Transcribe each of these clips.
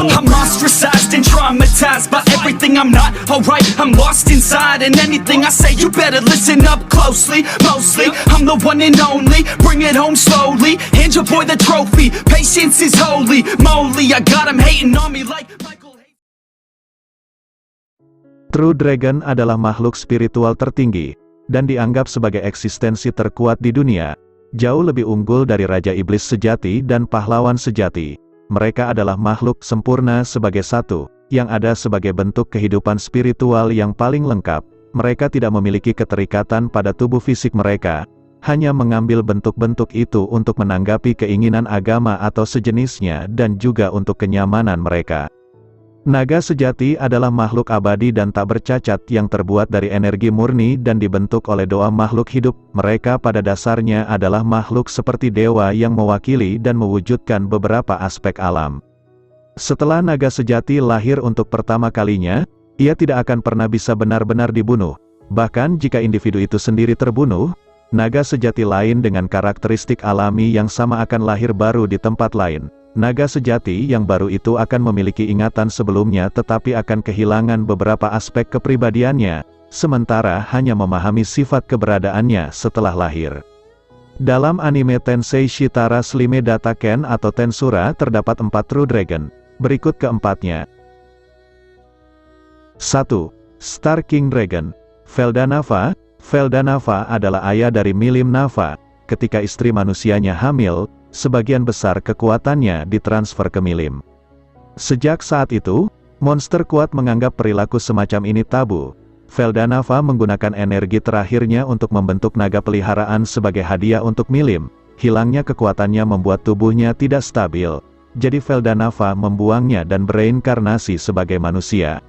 I'm ostracized and traumatized by everything. I'm not alright, I'm lost inside. And anything I say, you better listen up closely. Mostly, I'm the one and only. Bring it home slowly, hand your boy the trophy. Patience is holy moly. I got him hating on me like Michael. True Dragon adalah makhluk spiritual tertinggi, dan dianggap sebagai eksistensi terkuat di dunia. Jauh lebih unggul dari Raja Iblis sejati dan pahlawan sejati. Mereka adalah makhluk sempurna sebagai satu, yang ada sebagai bentuk kehidupan spiritual yang paling lengkap. Mereka tidak memiliki keterikatan pada tubuh fisik mereka, hanya mengambil bentuk-bentuk itu untuk menanggapi keinginan agama atau sejenisnya dan juga untuk kenyamanan mereka. Naga sejati adalah makhluk abadi dan tak bercacat yang terbuat dari energi murni dan dibentuk oleh doa makhluk hidup. Mereka pada dasarnya adalah makhluk seperti dewa yang mewakili dan mewujudkan beberapa aspek alam. Setelah naga sejati lahir untuk pertama kalinya, ia tidak akan pernah bisa benar-benar dibunuh. Bahkan jika individu itu sendiri terbunuh, naga sejati lain dengan karakteristik alami yang sama akan lahir baru di tempat lain. Naga sejati yang baru itu akan memiliki ingatan sebelumnya tetapi akan kehilangan beberapa aspek kepribadiannya, sementara hanya memahami sifat keberadaannya setelah lahir. Dalam anime Tensei Shitara Slime Dataken atau Tensura terdapat 4 True Dragon. Berikut keempatnya. 1. Star King Dragon. Feldanava. Feldanava adalah ayah dari Milim Nava. Ketika istri manusianya hamil, sebagian besar kekuatannya ditransfer ke Milim. Sejak saat itu, monster kuat menganggap perilaku semacam ini tabu. Feldanava menggunakan energi terakhirnya untuk membentuk naga peliharaan sebagai hadiah untuk Milim. Hilangnya kekuatannya membuat tubuhnya tidak stabil, jadi Feldanava membuangnya dan bereinkarnasi sebagai manusia.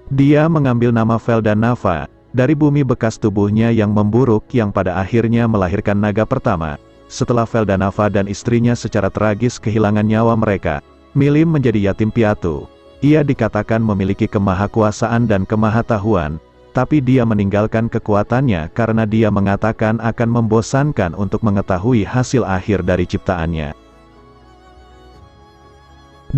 Dia mengambil nama Feldanava dari bumi bekas tubuhnya yang memburuk yang pada akhirnya melahirkan naga pertama. Setelah Feldanava dan istrinya secara tragis kehilangan nyawa mereka, Milim menjadi yatim piatu. Ia dikatakan memiliki kemahakuasaan dan kemahatahuan, tapi dia meninggalkan kekuatannya karena dia mengatakan akan membosankan untuk mengetahui hasil akhir dari ciptaannya.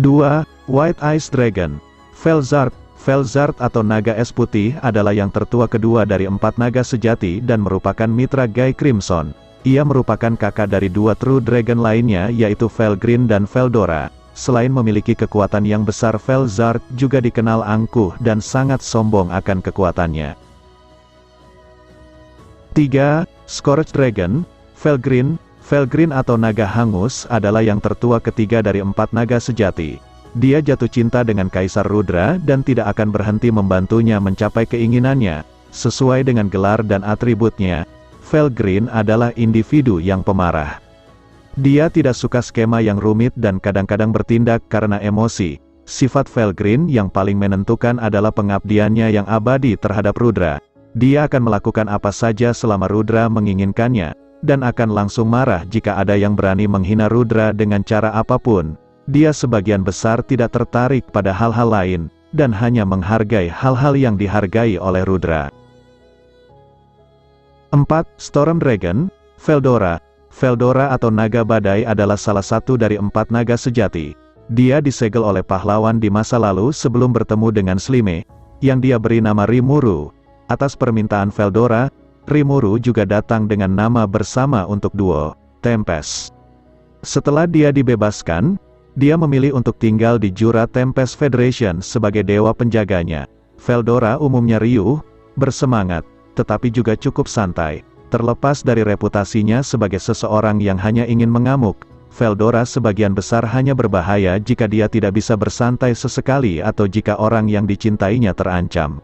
2. White Ice Dragon. Felzard. Felzard atau naga es putih adalah yang tertua kedua dari 4 naga sejati dan merupakan mitra Guy Crimson. Ia merupakan kakak dari 2 True Dragon lainnya yaitu Felgreen dan Feldora. Selain memiliki kekuatan yang besar, Felzard juga dikenal angkuh dan sangat sombong akan kekuatannya. 3. Scorched Dragon. Felgreen. Felgreen atau naga hangus adalah yang tertua ketiga dari 4 naga sejati. Dia jatuh cinta dengan Kaisar Rudra dan tidak akan berhenti membantunya mencapai keinginannya. Sesuai dengan gelar dan atributnya, Felgreen adalah individu yang pemarah. Dia tidak suka skema yang rumit dan kadang-kadang bertindak karena emosi. Sifat Felgreen yang paling menentukan adalah pengabdiannya yang abadi terhadap Rudra. Dia akan melakukan apa saja selama Rudra menginginkannya, dan akan langsung marah jika ada yang berani menghina Rudra dengan cara apapun. Dia sebagian besar tidak tertarik pada hal-hal lain, dan hanya menghargai hal-hal yang dihargai oleh Rudra. 4. Storm Dragon. Feldora. Feldora atau naga badai adalah salah satu dari 4 naga sejati. Dia disegel oleh pahlawan di masa lalu sebelum bertemu dengan Slime, yang dia beri nama Rimuru. Atas permintaan Feldora, Rimuru juga datang dengan nama bersama untuk duo, Tempest. Setelah dia dibebaskan, dia memilih untuk tinggal di Jura Tempest Federation sebagai dewa penjaganya. Feldora umumnya riuh, bersemangat, tetapi juga cukup santai. Terlepas dari reputasinya sebagai seseorang yang hanya ingin mengamuk, Feldora sebagian besar hanya berbahaya jika dia tidak bisa bersantai sesekali atau jika orang yang dicintainya terancam.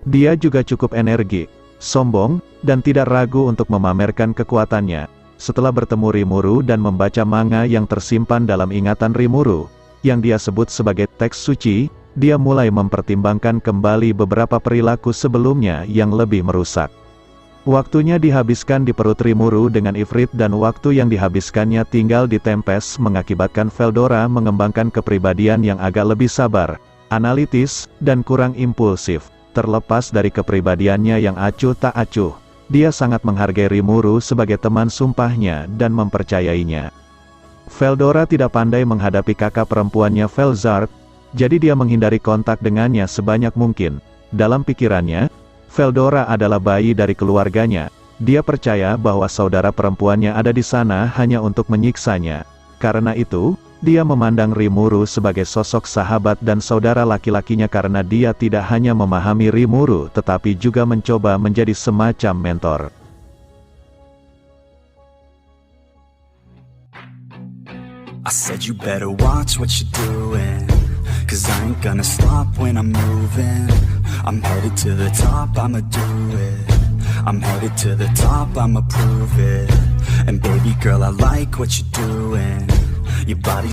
Dia juga cukup energik, sombong, dan tidak ragu untuk memamerkan kekuatannya. Setelah bertemu Rimuru dan membaca manga yang tersimpan dalam ingatan Rimuru, yang dia sebut sebagai teks suci, dia mulai mempertimbangkan kembali beberapa perilaku sebelumnya yang lebih merusak. Waktunya dihabiskan di perut Rimuru dengan Ifrit dan waktu yang dihabiskannya tinggal di Tempest mengakibatkan Feldora mengembangkan kepribadian yang agak lebih sabar, analitis, dan kurang impulsif. Terlepas dari kepribadiannya yang acuh tak acuh, dia sangat menghargai Rimuru sebagai teman sumpahnya dan mempercayainya. Feldora tidak pandai menghadapi kakak perempuannya Felzard, Jadi dia menghindari kontak dengannya sebanyak mungkin. Dalam pikirannya, Feldora adalah bayi dari keluarganya. Dia percaya bahwa saudara perempuannya ada di sana hanya untuk menyiksanya. Karena itu, dia memandang Rimuru sebagai sosok sahabat dan saudara laki-lakinya karena dia tidak hanya memahami Rimuru tetapi juga mencoba menjadi semacam mentor. I said you better watch what you're doing, 'cause I ain't gonna stop when I'm moving. I'm headed to the top, I'ma do it. I'm headed to the top, I'ma prove it. And baby girl, I like what you're doing. Your body